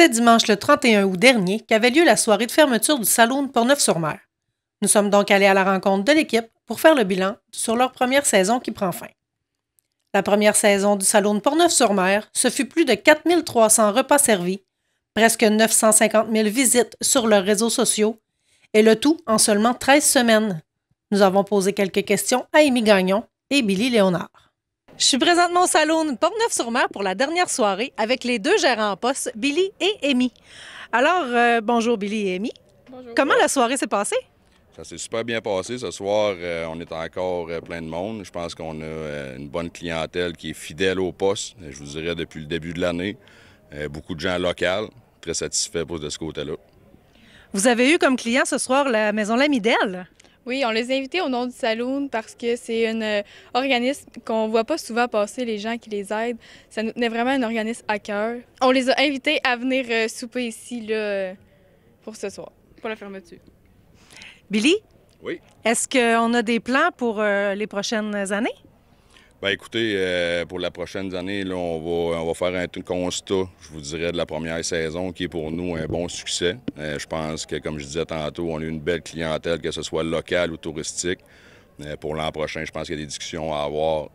C'est dimanche le 31 août dernier qu'avait lieu la soirée de fermeture du Saloon Portneuf-sur-Mer. Nous sommes donc allés à la rencontre de l'équipe pour faire le bilan sur leur première saison qui prend fin. La première saison du Saloon Portneuf-sur-Mer, ce fut plus de 4300 repas servis, presque 950 000 visites sur leurs réseaux sociaux, et le tout en seulement 13 semaines. Nous avons posé quelques questions à Amy Gagnon et Billy Léonard. Je suis présentement au Saloon Portneuf-sur-Mer pour la dernière soirée avec les deux gérants en poste, Billy et Amy. Alors, bonjour Billy et Amy. Bonjour. Comment la soirée s'est passée? Ça s'est super bien passé. Ce soir, on est encore plein de monde. Je pense qu'on a une bonne clientèle qui est fidèle au poste, je vous dirais, depuis le début de l'année. Beaucoup de gens locaux, très satisfaits de ce côté-là. Vous avez eu comme client ce soir la Maison Lamidelle. Oui, on les a invités au nom du Saloon parce que c'est un organisme qu'on ne voit pas souvent passer, les gens qui les aident. Ça nous tenait vraiment un organisme à cœur. On les a invités à venir souper ici là, pour ce soir, pour la fermeture. Billy? Oui. Est-ce qu'on a des plans pour les prochaines années? Bien, écoutez, pour la prochaine année, là, on va faire un constat, je vous dirais, de la première saison qui est pour nous un bon succès. Je pense que, comme je disais tantôt, on a une belle clientèle, que ce soit locale ou touristique. Pour l'an prochain, je pense qu'il y a des discussions à avoir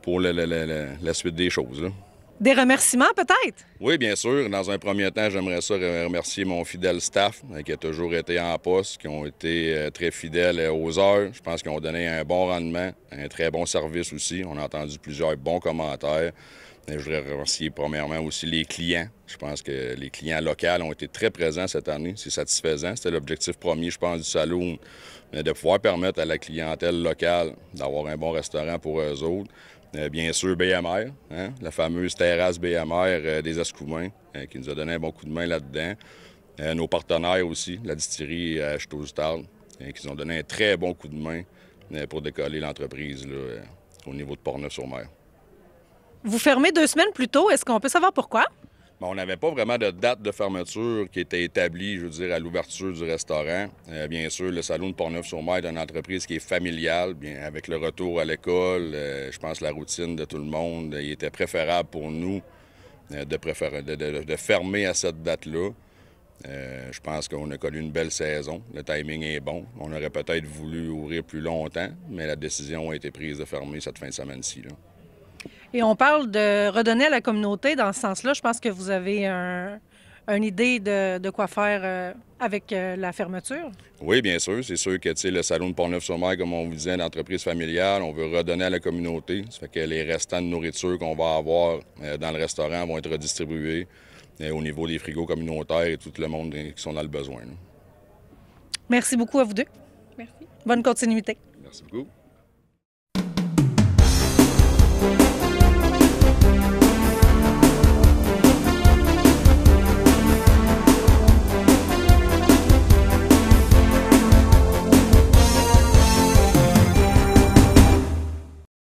pour la suite des choses, là. Des remerciements peut-être? Oui, bien sûr. Dans un premier temps, j'aimerais ça remercier mon fidèle staff qui a toujours été en poste, qui ont été très fidèles aux heures. Je pense qu'ils ont donné un bon rendement, un très bon service aussi. On a entendu plusieurs bons commentaires. Je voudrais remercier premièrement aussi les clients. Je pense que les clients locaux ont été très présents cette année. C'est satisfaisant. C'était l'objectif premier, je pense, du Saloon, de pouvoir permettre à la clientèle locale d'avoir un bon restaurant pour eux autres. Bien sûr, BMR, hein, la fameuse terrasse BMR des Escoumins, qui nous a donné un bon coup de main là-dedans. Nos partenaires aussi, la distillerie Château-du-Tarn, qui nous ont donné un très bon coup de main pour décoller l'entreprise au niveau de Portneuf-sur-Mer. Vous fermez 2 semaines plus tôt. Est-ce qu'on peut savoir pourquoi? Bon, on n'avait pas vraiment de date de fermeture qui était établie, je veux dire, à l'ouverture du restaurant. Bien sûr, le Saloon de Portneuf-sur-Mer est une entreprise qui est familiale, bien, avec le retour à l'école. Je pense que la routine de tout le monde, il était préférable pour nous de fermer à cette date-là. Je pense qu'on a connu une belle saison. Le timing est bon. On aurait peut-être voulu ouvrir plus longtemps, mais la décision a été prise de fermer cette fin de semaine-ci, là. Et on parle de redonner à la communauté dans ce sens-là. Je pense que vous avez une idée de quoi faire avec la fermeture. Oui, bien sûr. C'est sûr que le Saloon de Portneuf-sur-Mer, comme on vous disait, une entreprise familiale, on veut redonner à la communauté. Ça fait que les restants de nourriture qu'on va avoir dans le restaurant vont être redistribués au niveau des frigos communautaires et tout le monde qui sont dans le besoin, là. Merci beaucoup à vous deux. Merci. Bonne continuité. Merci beaucoup.